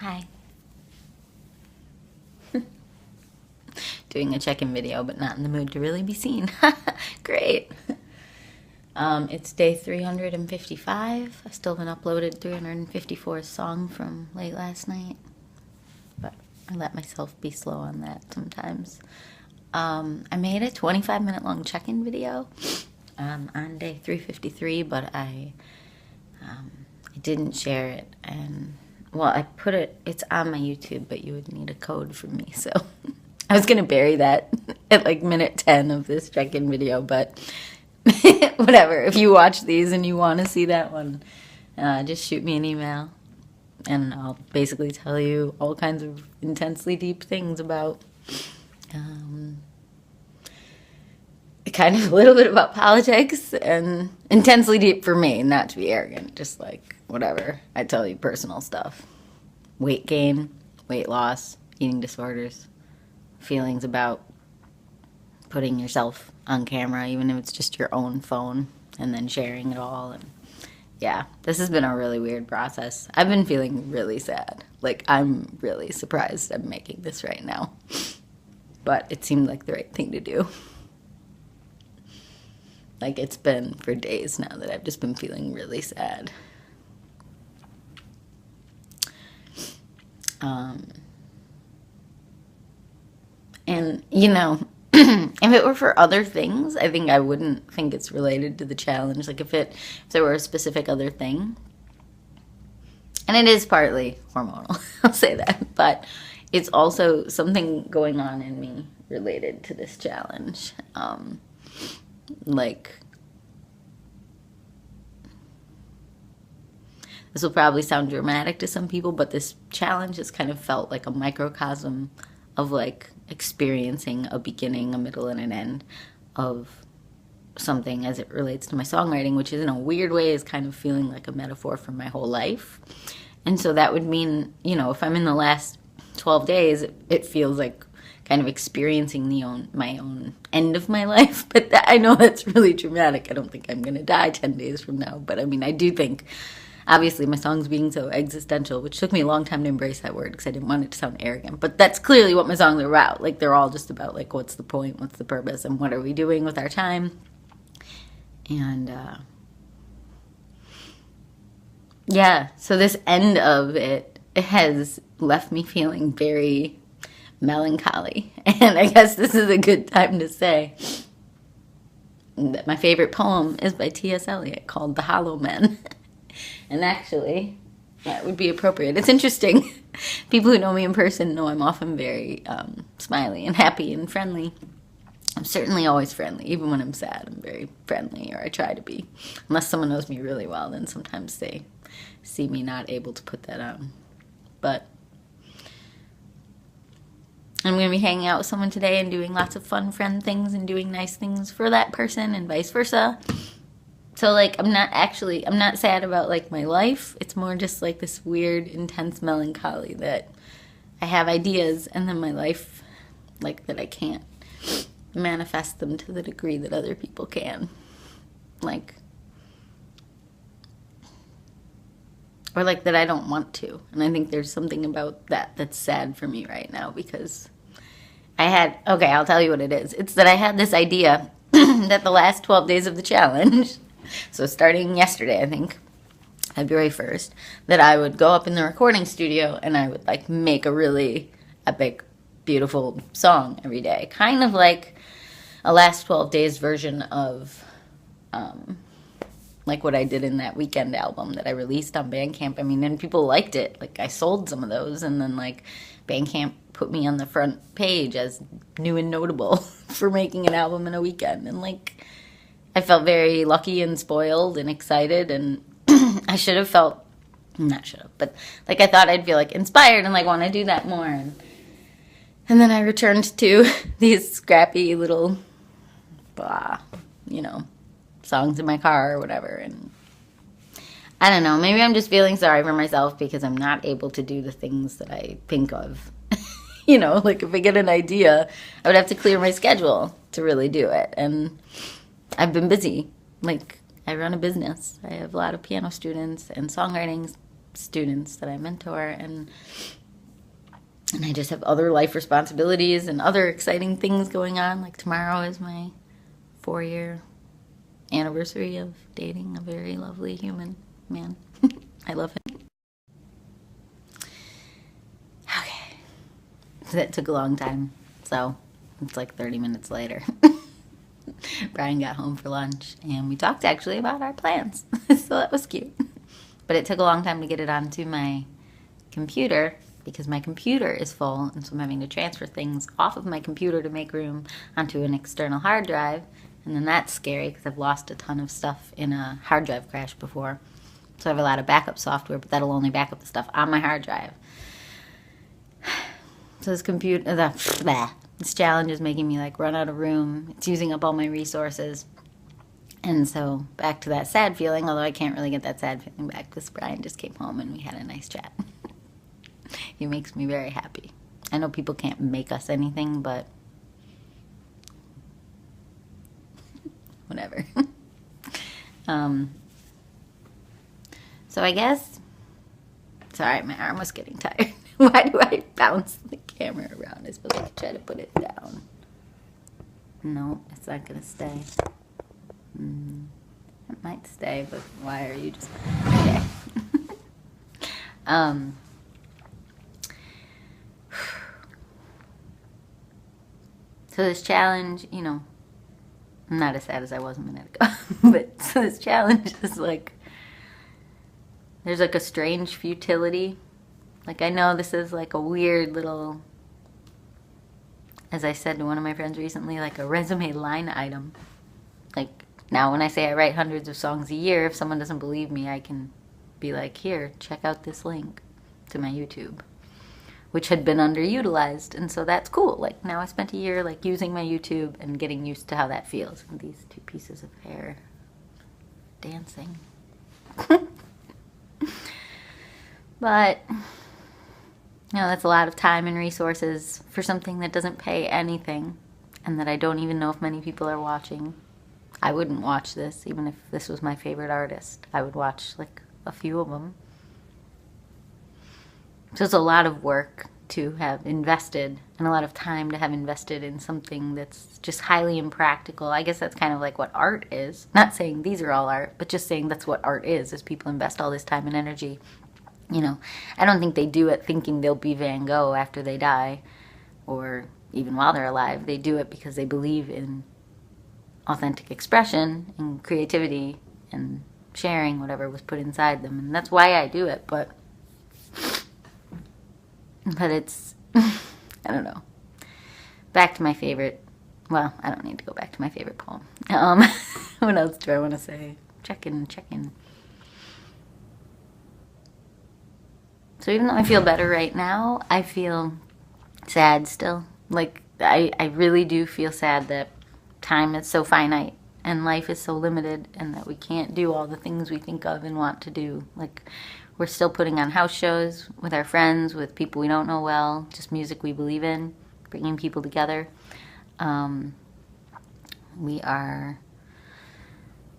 Hi. Doing a check-in video, but not in the mood to really be seen. Great. It's day 355. I still haven't uploaded 354 song from late last night, but I let myself be slow on that sometimes. I made a 25-minute long check-in video on day 353, but I didn't share it, and well, I put it's on my YouTube, but you would need a code from me, so I was gonna bury that at like minute 10 of this check-in video, but whatever. If you watch these and you want to see that one, just shoot me an email, and I'll basically tell you all kinds of intensely deep things about kind of a little bit about politics, and intensely deep for me, not to be arrogant, just like whatever. I tell you personal stuff. Weight gain, weight loss, eating disorders, feelings about putting yourself on camera, even if it's just your own phone, and then sharing it all. And yeah, this has been a really weird process. I've been feeling really sad. Like, I'm really surprised I'm making this right now. But it seemed like the right thing to do. Like, it's been for days now that I've just been feeling really sad. And, you know, if it were for other things, I think I wouldn't think it's related to the challenge. Like, if there were a specific other thing, and it is partly hormonal, I'll say that, but it's also something going on in me related to this challenge. Like, this will probably sound dramatic to some people, but this challenge has kind of felt like a microcosm of like experiencing a beginning, a middle, and an end of something as it relates to my songwriting, which is in a weird way is kind of feeling like a metaphor for my whole life. And so that would mean, you know, if I'm in the last 12 days, it feels like kind of experiencing my own end of my life. But I know that's really dramatic. I don't think I'm going to die 10 days from now. But I mean, I do think, obviously, my songs being so existential, which took me a long time to embrace that word because I didn't want it to sound arrogant. But that's clearly what my songs are about. Like, they're all just about, like, what's the point, what's the purpose, and what are we doing with our time? And, yeah, so this end of it has left me feeling very melancholy. And I guess this is a good time to say that my favorite poem is by T.S. Eliot called The Hollow Men. And actually, that would be appropriate. It's interesting. People who know me in person know I'm often very smiley and happy and friendly. I'm certainly always friendly. Even when I'm sad, I'm very friendly, or I try to be. Unless someone knows me really well, then sometimes they see me not able to put that on. But I'm going to be hanging out with someone today and doing lots of fun friend things and doing nice things for that person and vice versa. So, like, I'm not sad about, like, my life. It's more just, like, this weird, intense melancholy that I have ideas and then my life, like, that I can't manifest them to the degree that other people can. Like, or, like, that I don't want to. And I think there's something about that that's sad for me right now because okay, I'll tell you what it is. It's that I had this idea that the last 12 days of the challenge, so starting yesterday, I think, February 1st, that I would go up in the recording studio and I would, like, make a really epic, beautiful song every day. Kind of like a last 12 days version of, like, what I did in that Weekend album that I released on Bandcamp. I mean, and people liked it. Like, I sold some of those, and then, like, Bandcamp put me on the front page as new and notable for making an album in a weekend. And, like, I felt very lucky and spoiled and excited, and I should have felt, not should have, but, like, I thought I'd feel, like, inspired and, like, want to do that more. And then I returned to these scrappy little, you know, songs in my car or whatever. And I don't know, maybe I'm just feeling sorry for myself because I'm not able to do the things that I think of. You know, like, if I get an idea, I would have to clear my schedule to really do it. And I've been busy. Like, I run a business. I have a lot of piano students and songwriting students that I mentor, and I just have other life responsibilities and other exciting things going on. Like tomorrow is my 4-year anniversary of dating a very lovely human man. I love him. Okay. That took a long time, so it's like 30 minutes later. Brian got home for lunch, and we talked actually about our plans, so that was cute. But it took a long time to get it onto my computer, because my computer is full, and so I'm having to transfer things off of my computer to make room onto an external hard drive, and then that's scary because I've lost a ton of stuff in a hard drive crash before. So I have a lot of backup software, but that'll only back up the stuff on my hard drive. So this this challenge is making me like run out of room. It's using up all my resources. And so back to that sad feeling, although I can't really get that sad feeling back because Brian just came home and we had a nice chat. He makes me very happy. I know people can't make us anything, but whatever. So I guess, sorry, my arm was getting tired. Why do I bounce the camera around? I suppose I could try to put it down. No, it's not gonna stay. It might stay, but why are you just, okay. So this challenge, you know, I'm not as sad as I was a minute ago, but so this challenge is like, there's like a strange futility. Like I know this is like a weird little, as I said to one of my friends recently, like a resume line item. Like now when I say I write hundreds of songs a year, if someone doesn't believe me, I can be like, here, check out this link to my YouTube, which had been underutilized. And so that's cool. Like now I spent a year like using my YouTube and getting used to how that feels. And these two pieces of hair dancing. But, you know, that's a lot of time and resources for something that doesn't pay anything and that I don't even know if many people are watching. I wouldn't watch this, even if this was my favorite artist. I would watch like a few of them. So it's a lot of work to have invested and a lot of time to have invested in something that's just highly impractical. I guess that's kind of like what art is. Not saying these are all art, but just saying that's what art is people invest all this time and energy. You know, I don't think they do it thinking they'll be Van Gogh after they die or even while they're alive. They do it because they believe in authentic expression and creativity and sharing whatever was put inside them. And that's why I do it, but it's, I don't know. Back to my favorite, well, I don't need to go back to my favorite poem. What else do I want to say? Check in. So even though I feel better right now, I feel sad still. Like, I really do feel sad that time is so finite and life is so limited and that we can't do all the things we think of and want to do. Like, we're still putting on house shows with our friends, with people we don't know well, just music we believe in, bringing people together. We are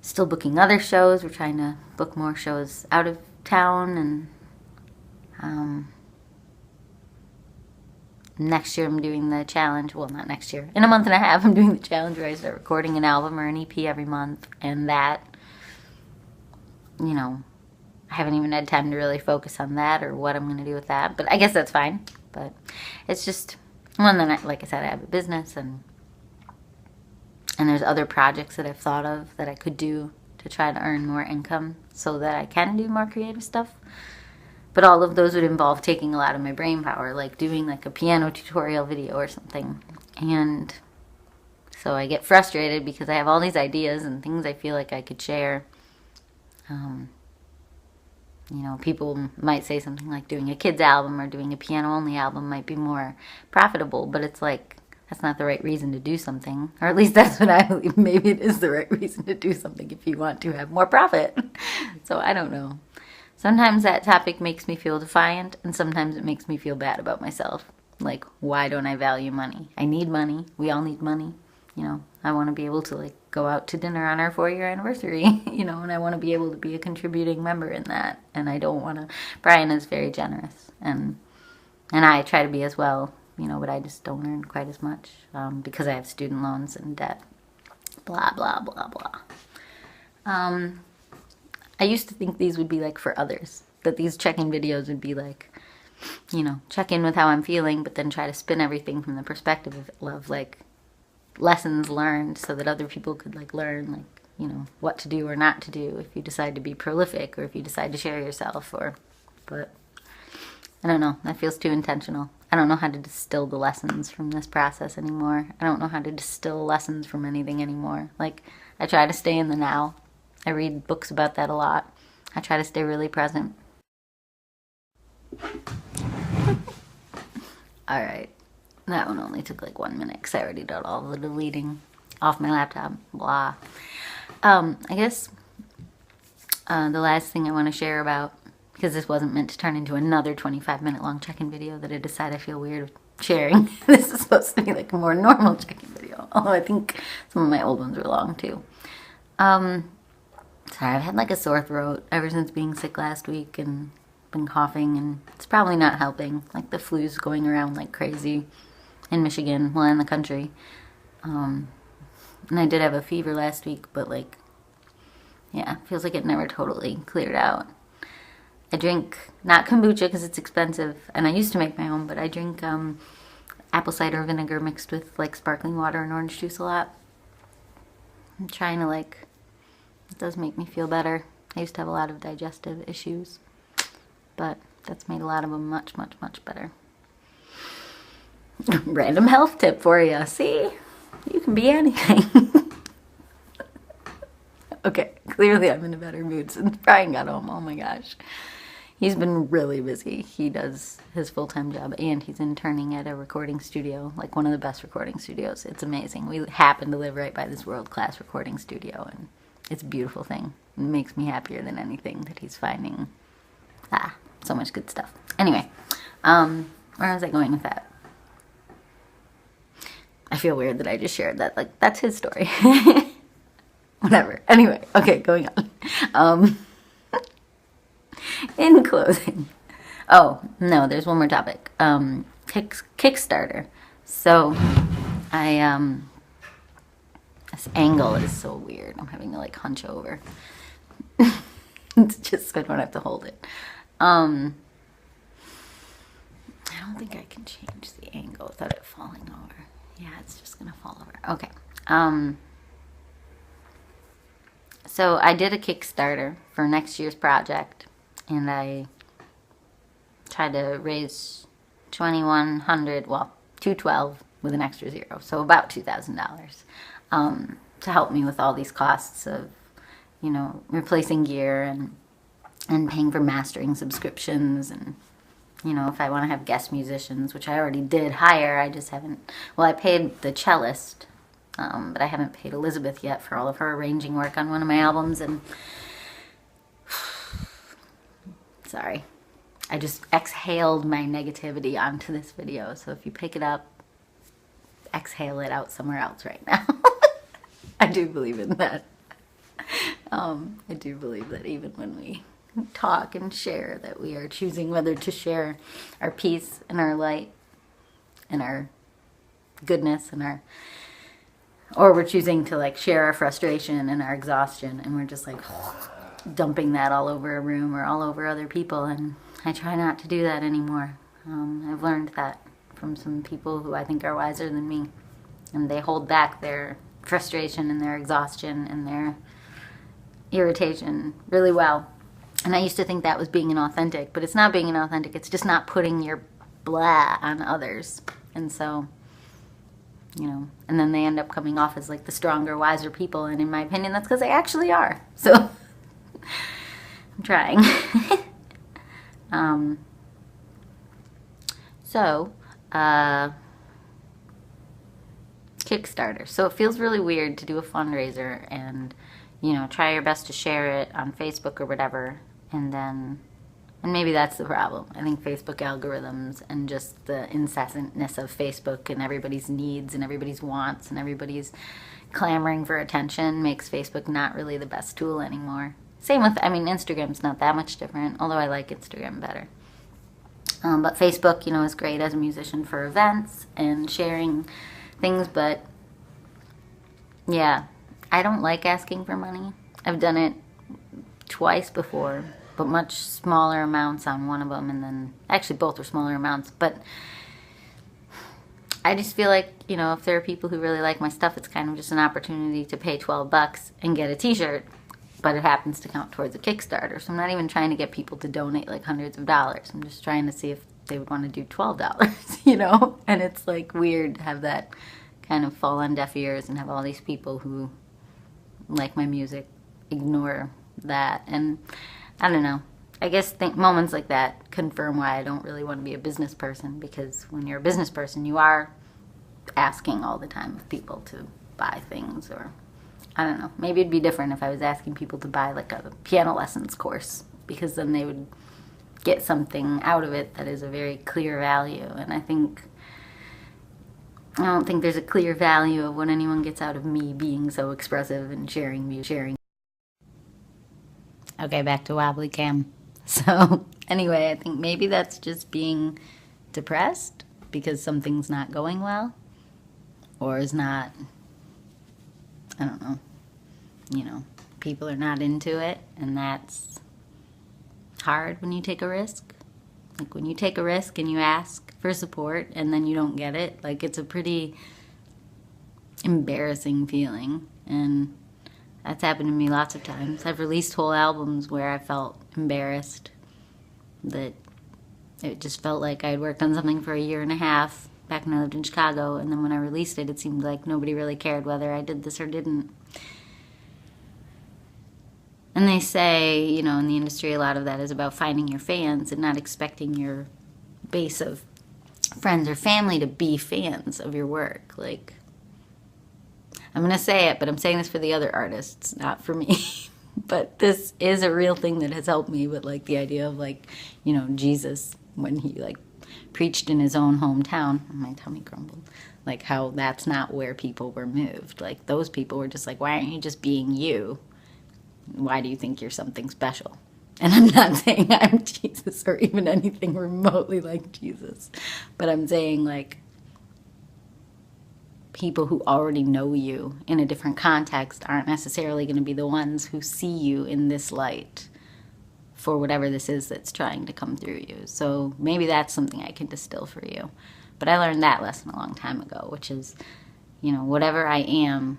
still booking other shows. We're trying to book more shows out of town, and next year I'm doing the challenge. Well, not next year. In a month and a half, I'm doing the challenge where I start recording an album or an EP every month. And that, you know, I haven't even had time to really focus on that or what I'm going to do with that. But I guess that's fine. But it's just, well, then, like I said, I have a business and there's other projects that I've thought of that I could do to try to earn more income so that I can do more creative stuff. But all of those would involve taking a lot of my brain power, like doing like a piano tutorial video or something. And so I get frustrated because I have all these ideas and things I feel like I could share. You know, people might say something like doing a kids album or doing a piano-only album might be more profitable, but it's like, that's not the right reason to do something. Or at least that's what I believe. Maybe it is the right reason to do something if you want to have more profit. So I don't know. Sometimes that topic makes me feel defiant, and sometimes it makes me feel bad about myself. Like, why don't I value money? I need money. We all need money. You know, I want to be able to like go out to dinner on our 4-year anniversary, you know, and I want to be able to be a contributing member in that. And I don't want to, Brian is very generous, and I try to be as well, you know, but I just don't earn quite as much because I have student loans and debt, blah, blah, blah, blah. I used to think these would be like for others, that these check-in videos would be like, you know, check in with how I'm feeling, but then try to spin everything from the perspective of like lessons learned, so that other people could like learn, like, you know, what to do or not to do if you decide to be prolific, or if you decide to share yourself, or, but I don't know, that feels too intentional. I don't know how to distill the lessons from this process anymore. I don't know how to distill lessons from anything anymore. Like, I try to stay in the now. I read books about that a lot. I try to stay really present. Alright, that one only took like 1 minute because I already did all the deleting off my laptop, blah. I guess the last thing I want to share about, because this wasn't meant to turn into another 25-minute long check-in video that I decide I feel weird sharing. This is supposed to be like a more normal check-in video, although I think some of my old ones were long too. Sorry, I've had like a sore throat ever since being sick last week, and been coughing, and it's probably not helping. Like, the flu's going around like crazy in Michigan, well, in the country. And I did have a fever last week, but like, yeah, feels like it never totally cleared out. I drink, not kombucha because it's expensive, and I used to make my own, but I drink apple cider vinegar mixed with like sparkling water and orange juice a lot. I'm trying to like, it does make me feel better. I used to have a lot of digestive issues, but that's made a lot of them much, much, much better. Random health tip for you. See? You can be anything. Okay, clearly I'm in a better mood since Brian got home. Oh my gosh. He's been really busy. He does his full-time job, and he's interning at a recording studio, like one of the best recording studios. It's amazing. We happen to live right by this world-class recording studio, and it's a beautiful thing. It makes me happier than anything that he's finding. So much good stuff. Anyway, where was I going with that? I feel weird that I just shared that. Like, that's his story. Whatever. Anyway, okay, going on. In closing. Oh, no, there's one more topic. Kickstarter. So, this angle is so weird. I'm having to, like, hunch over. It's just so I don't have to hold it. I don't think I can change the angle without it falling over. Yeah, it's just gonna fall over. Okay. So I did a Kickstarter for next year's project, and I tried to raise $2,100, well, $212 with an extra zero, so about $2,000, to help me with all these costs of, you know, replacing gear and paying for mastering subscriptions, and, you know, if I want to have guest musicians, which I already did hire, I just haven't, well, I paid the cellist, but I haven't paid Elizabeth yet for all of her arranging work on one of my albums, and sorry, I just exhaled my negativity onto this video, so if you pick it up, exhale it out somewhere else right now. I do believe in that. I do believe that even when we talk and share, that we are choosing whether to share our peace and our light and our goodness and our, or we're choosing to like share our frustration and our exhaustion, and we're just like dumping that all over a room or all over other people, and I try not to do that anymore. I've learned that from some people who I think are wiser than me, and they hold back their frustration and their exhaustion and their irritation really well. And I used to think that was being inauthentic, but it's not being inauthentic, it's just not putting your blah on others. And so, you know, and then they end up coming off as like the stronger, wiser people, and in my opinion, that's because they actually are. So, I'm trying. Kickstarter. So it feels really weird to do a fundraiser and, you know, try your best to share it on Facebook or whatever, and then And maybe that's the problem. I think Facebook algorithms and just the incessantness of Facebook and everybody's needs and everybody's wants and everybody's clamoring for attention makes Facebook not really the best tool anymore. Same with, Instagram's not that much different, although I like Instagram better. But Facebook, is great as a musician for events and sharing things, but yeah, I don't like asking for money. I've done it twice before, but much smaller amounts on one of them, and then, actually both were smaller amounts, but I just feel like, if there are people who really like my stuff, it's kind of just an opportunity to pay $12 and get a t-shirt, but it happens to count towards a Kickstarter. So I'm not even trying to get people to donate like hundreds of dollars. I'm just trying to see if they would want to do $12, And it's like weird to have that kind of fall on deaf ears and have all these people who like my music ignore that. And I don't know. I guess moments like that confirm why I don't really want to be a business person, because when you're a business person, you are asking all the time of people to buy things, or I don't know. Maybe it'd be different if I was asking people to buy like a piano lessons course, because then they would get something out of it that is a very clear value. And I don't think there's a clear value of what anyone gets out of me being so expressive and sharing. Okay, back to Wobbly Cam. So anyway, I think maybe that's just being depressed because something's not going well, or is not, I don't know, people are not into it, and that's hard when you take a risk. Like when you take a risk and you ask for support and then you don't get it, like it's a pretty embarrassing feeling, and that's happened to me lots of times. I've released whole albums where I felt embarrassed, that it just felt like I had worked on something for a year and a half back when I lived in Chicago, and then when I released it, it seemed like nobody really cared whether I did this or didn't. And they say, in the industry, a lot of that is about finding your fans and not expecting your base of friends or family to be fans of your work. Like, I'm going to say it, but I'm saying this for the other artists, not for me. But this is a real thing that has helped me with, like, the idea of, like, Jesus, when he, like, preached in his own hometown. My tummy grumbled. Like, how that's not where people were moved. Like, those people were just like, why aren't you just being you? Why do you think you're something special? And I'm not saying I'm Jesus or even anything remotely like Jesus. But I'm saying, like, people who already know you in a different context aren't necessarily going to be the ones who see you in this light for whatever this is that's trying to come through you. So maybe that's something I can distill for you. But I learned that lesson a long time ago, which is, whatever I am,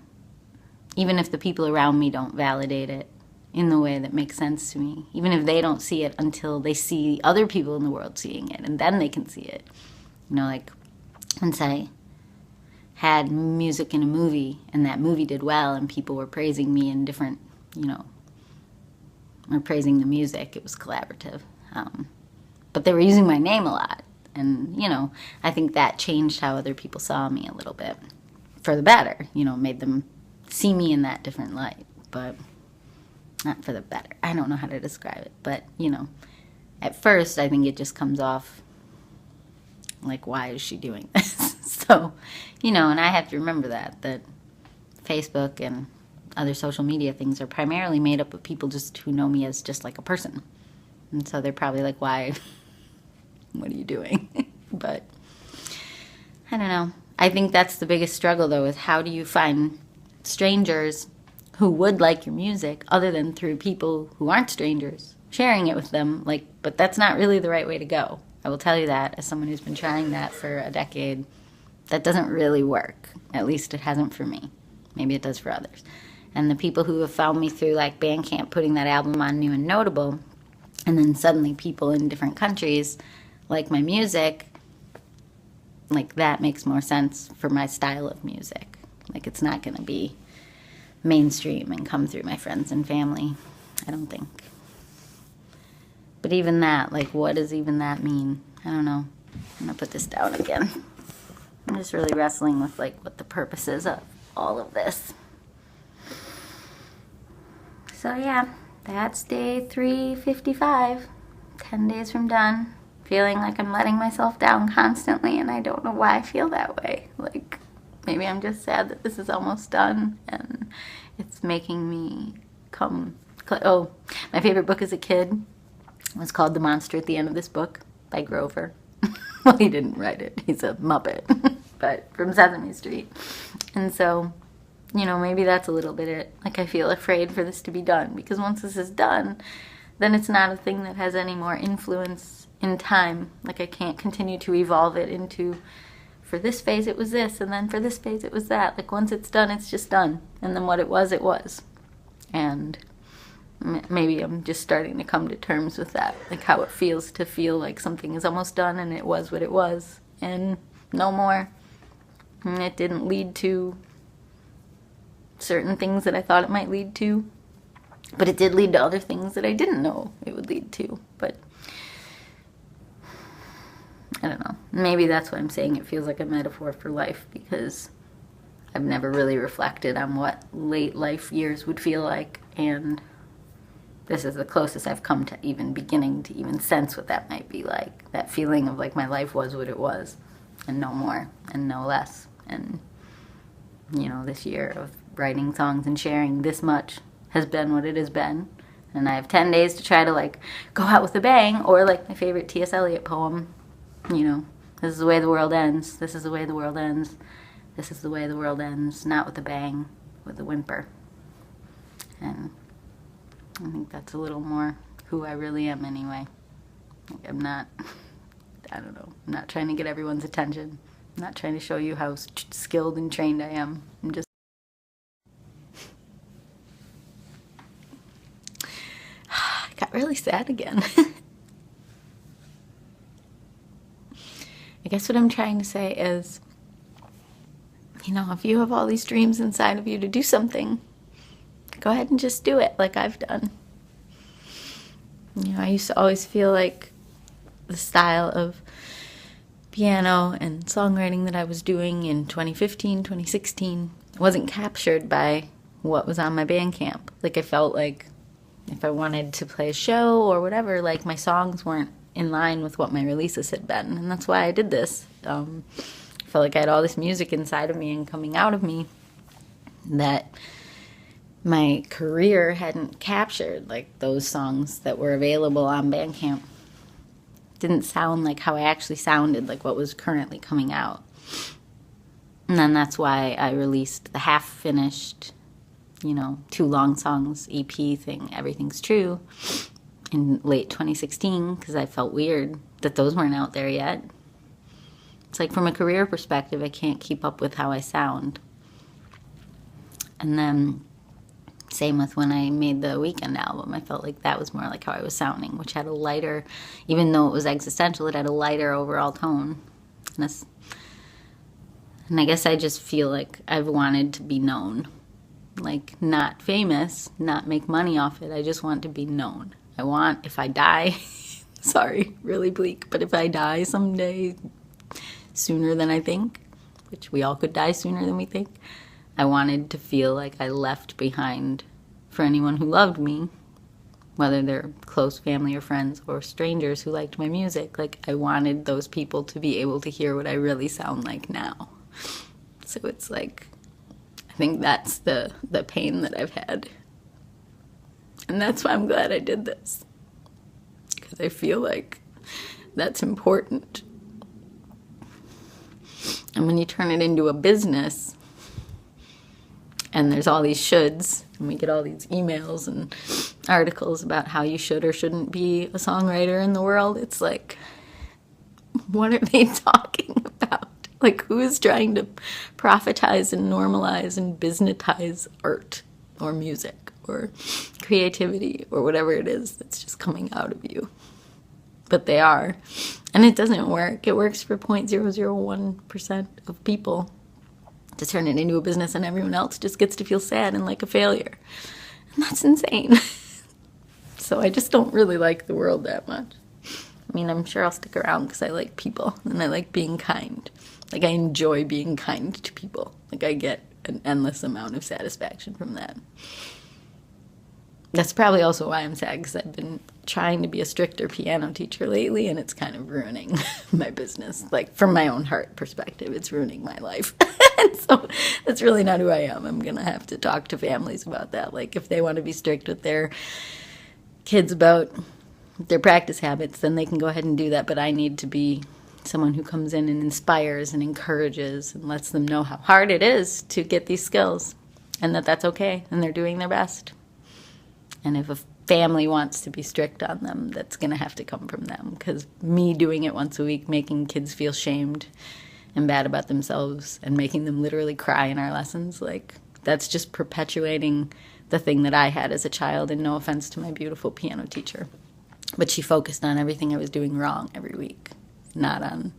even if the people around me don't validate it in the way that makes sense to me, even if they don't see it until they see other people in the world seeing it, and then they can see it. Like, once I had music in a movie, and that movie did well, and people were praising me in different, or praising the music. It was collaborative. But they were using my name a lot. And, I think that changed how other people saw me a little bit. For the better, made them see me in that different light. But not for the better. I don't know how to describe it. But, at first, I think it just comes off like, why is she doing this? So, and I have to remember that Facebook and other social media things are primarily made up of people just who know me as just like a person. And so they're probably like, why? What are you doing? But I don't know. I think that's the biggest struggle, though, is how do you find strangers who would like your music other than through people who aren't strangers, sharing it with them. But that's not really the right way to go. I will tell you that as someone who's been trying that for a decade. That doesn't really work. At least it hasn't for me. Maybe it does for others. And the people who have found me through like Bandcamp, putting that album on New and Notable, and then suddenly people in different countries like my music, like that makes more sense for my style of music. Like it's not going to be mainstream and come through my friends and family, I don't think. But even that, like what does even that mean? I don't know. I'm going to put this down again. I'm just really wrestling with like what the purpose is of all of this. So yeah, that's day 355. 10 days from done, feeling like I'm letting myself down constantly, and I don't know why I feel that way. Like, maybe I'm just sad that this is almost done, and it's making me come... Oh, my favorite book as a kid was called The Monster at the End of This Book by Grover. Well, he didn't write it. He's a Muppet. But from Sesame Street. And so, you know, maybe that's a little bit it. Like, I feel afraid for this to be done, because once this is done, then it's not a thing that has any more influence in time. Like, I can't continue to evolve it into, for this phase it was this, and then for this phase it was that. Like, once it's done, it's just done. And then what it was, it was. And maybe I'm just starting to come to terms with that. Like, how it feels to feel like something is almost done and it was what it was. And no more. And it didn't lead to certain things that I thought it might lead to. But it did lead to other things that I didn't know it would lead to. But I don't know. Maybe that's why I'm saying it feels like a metaphor for life, because I've never really reflected on what late life years would feel like. And this is the closest I've come to even beginning to even sense what that might be like. That feeling of like my life was what it was, and no more and no less. And, you know, this year of writing songs and sharing this much has been what it has been. And I have 10 days to try to, like, go out with a bang. Or, like, my favorite T.S. Eliot poem, you know, this is the way the world ends. This is the way the world ends. This is the way the world ends. Not with a bang, with a whimper. And I think that's a little more who I really am anyway. Like, I'm not, I don't know, I'm not trying to get everyone's attention. I'm not trying to show you how skilled and trained I am. I'm just... I got really sad again. I guess what I'm trying to say is, you know, if you have all these dreams inside of you to do something, go ahead and just do it like I've done. You know, I used to always feel like the style of piano and songwriting that I was doing in 2015, 2016 wasn't captured by what was on my Bandcamp. Like, I felt like if I wanted to play a show or whatever, like, my songs weren't in line with what my releases had been. And that's why I did this. I felt like I had all this music inside of me and coming out of me that my career hadn't captured, like, those songs that were available on Bandcamp. Didn't sound like how I actually sounded, like what was currently coming out. And then that's why I released the half-finished, you know, 2 long songs EP thing, Everything's True, in late 2016, because I felt weird that those weren't out there yet. It's like, from a career perspective, I can't keep up with how I sound. And then same with when I made the Weekend album. I felt like that was more like how I was sounding, which had a lighter, even though it was existential, it had a lighter overall tone. And I guess I just feel like I've wanted to be known. Like, not famous, not make money off it. I just want to be known. I want, if I die, sorry, really bleak, but if I die someday sooner than I think, which we all could die sooner than we think, I wanted to feel like I left behind, for anyone who loved me, whether they're close family or friends or strangers who liked my music, like, I wanted those people to be able to hear what I really sound like now. So it's like, I think that's the pain that I've had. And that's why I'm glad I did this. Because I feel like that's important. And when you turn it into a business, and there's all these shoulds, and we get all these emails and articles about how you should or shouldn't be a songwriter in the world, it's like, what are they talking about? Like, who is trying to profitize and normalize and businessitize art or music or creativity or whatever it is that's just coming out of you? But they are. And it doesn't work. It works for 0.001% of people to turn it into a business, and everyone else just gets to feel sad and like a failure. And that's insane. So I just don't really like the world that much. I mean, I'm sure I'll stick around because I like people and I like being kind. Like, I enjoy being kind to people. Like, I get an endless amount of satisfaction from that. That's probably also why I'm sad, because I've been trying to be a stricter piano teacher lately, and it's kind of ruining my business. Like, from my own heart perspective, it's ruining my life. And so that's really not who I am. I'm going to have to talk to families about that. Like, if they want to be strict with their kids about their practice habits, then they can go ahead and do that. But I need to be someone who comes in and inspires and encourages and lets them know how hard it is to get these skills, and that that's okay, and they're doing their best. And if a family wants to be strict on them, that's going to have to come from them, because me doing it once a week, making kids feel shamed and bad about themselves and making them literally cry in our lessons, like, that's just perpetuating the thing that I had as a child. And no offense to my beautiful piano teacher, but she focused on everything I was doing wrong every week, not on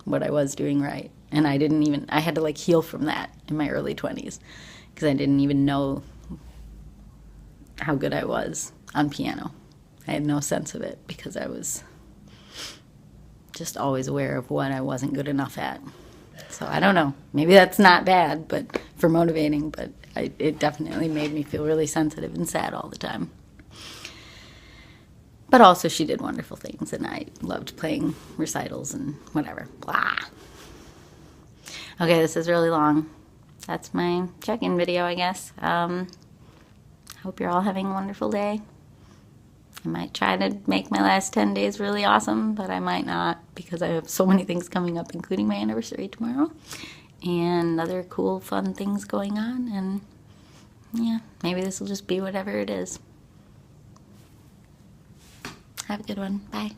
what I was doing right. And I had to like heal from that in my early 20s, because I didn't even know how good I was on piano. I had no sense of it, because I was just always aware of what I wasn't good enough at. So I don't know. Maybe that's not bad, but for motivating, but it definitely made me feel really sensitive and sad all the time. But also she did wonderful things, and I loved playing recitals and whatever. Blah. Okay, this is really long. That's my check-in video, I guess. Hope you're all having a wonderful day. I might try to make my last 10 days really awesome, but I might not, because I have so many things coming up, including my anniversary tomorrow, and other cool, fun things going on, and yeah, maybe this will just be whatever it is. Have a good one. Bye.